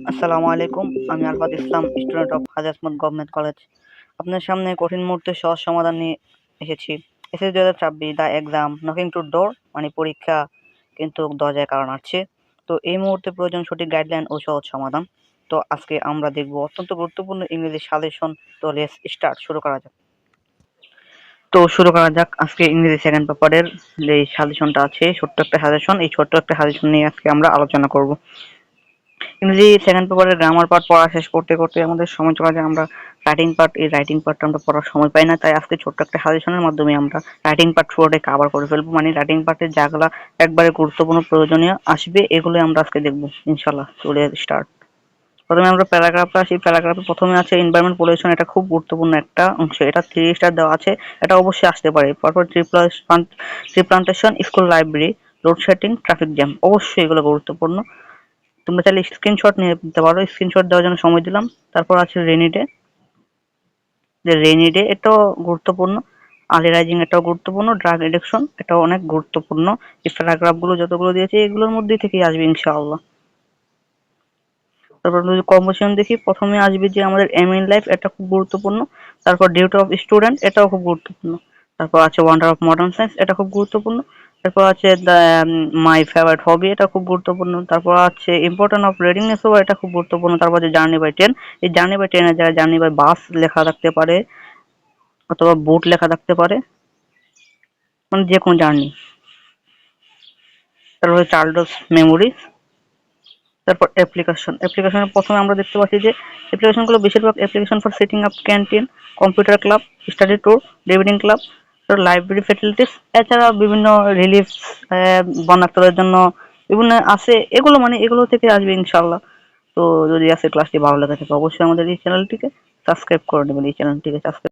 আসসালামু আলাইকুম। আমি Alfat Islam, student of Haji Asmat government college. আপনার সামনে কঠিন মুহূর্তে সহজ সমাধান নিয়ে এসেছি। SSC 2026 the exam knocking to door, মানে পরীক্ষা কিন্তু দরজায় কারণ আসছে। তো এই মুহূর্তে প্রয়োজন সঠিক গাইডলাইন ও সহজ সমাধান। তো আজকে আমরা দেখব অত্যন্ত গুরুত্বপূর্ণ ইংরেজি সাজেশন। তো লেটস স্টার্ট, শুরু করা যাক। আজকে ইংরেজি সেকেন্ড পেপারের যে সাজেশনটা আছে, ছোট্ট একটা সাজেশন। এই ছোট্ট একটা সাজেশন নিয়ে আজকে আমরা আলোচনা করব। ইংরেজি সেকেন্ড পেপারের গ্রামার পার্ট পড়া শেষ করতে করতে আমাদের সময় চলে যায়। আমরা রাইটিং পার্টটা আমরা পড়ার সময় পাই না, তাই আজকে ছোট্ট একটা সাজেশনের মাধ্যমে আমরা রাইটিং পার্ট পুরোটাই কভার করে ফেলবো। মানে রাইটিং পার্টের যাগুলা একবারে গুরুত্বপূর্ণ প্রয়োজনীয় আসবে, এগুলো আমরা আজকে দেখবো ইনশাল্লাহ। চলে স্টার্ট। প্রথমে আমরা প্যারাগ্রাফে আসি। প্যারাগ্রাফে প্রথমে আছে এনভায়রনমেন্ট পলিউশন। এটা খুব গুরুত্বপূর্ণ একটা অংশ, এটা 3 স্টার দেওয়া আছে, এটা অবশ্যই আসতে পারে। পরপর tree plantation, school library, load shedding, traffic jam, অবশ্যই এগুলো গুরুত্বপূর্ণ। তোমরা চাইলে স্ক্রিনশট নিয়ে নিতে পারো, স্ক্রিনশট দেওয়ার জন্য সময় দিলাম। তারপর আছে রেইনি ডে, এটাও গুরুত্বপূর্ণ। আর্লি রাইজিং, এটাও গুরুত্বপূর্ণ। ড্রাগ এডিকশন, এটাও অনেক গুরুত্বপূর্ণ। এই প্যারাগ্রাফগুলো যতগুলো দিয়েছে এগুলোর মধ্যেই থেকেই আসবে ইনশাআল্লাহ। তারপর যদি কম্পোজিশন দেখি, প্রথমে আসবে যে আমাদের এম ইন লাইফ, এটা খুব গুরুত্বপূর্ণ। তারপর ডিউটি অফ স্টুডেন্ট, এটাও খুব গুরুত্বপূর্ণ। তারপর আছে ওয়ান্ডার অফ মডার্ন সায়েন্স, এটা খুব গুরুত্বপূর্ণ। তারপর আছে মাই ফেভারিট হবি, এটা খুব গুরুত্বপূর্ণ। তারপর আছে ইম্পর্টেন্ট অফ রিডিং নেসো, এটা খুব গুরুত্বপূর্ণ। তারপর আছে জার্নি বাই ট্রেন। এই জার্নি বাই ট্রেনের জায়গায় জার্নি বাই বাস লেখা থাকতে পারে, অথবা বোট লেখা থাকতে পারে, মানে যে কোনো জার্নি। তারপরে চার্লস মেমোরি। তারপর অ্যাপ্লিকেশনের প্রথমে আমরা দেখতে পাচ্ছি যে অ্যাপ্লিকেশনগুলো বেশিরভাগ application for setting up canteen, computer club, study tour, reading club, library facilities. এছাড়া বিভিন্ন রিলিফ, বন্যার্থদের জন্য বিভিন্ন আছে। এগুলো মানে এগুলো থেকে আসবে ইনশাল্লাহ। তো যদি আজকে ক্লাসটি ভালো লেগে থাকে অবশ্যই আমাদের এই চ্যানেলটিকে সাবস্ক্রাইব করে নেবেন। এই চ্যানেলটিকে সাবস্ক্রাইব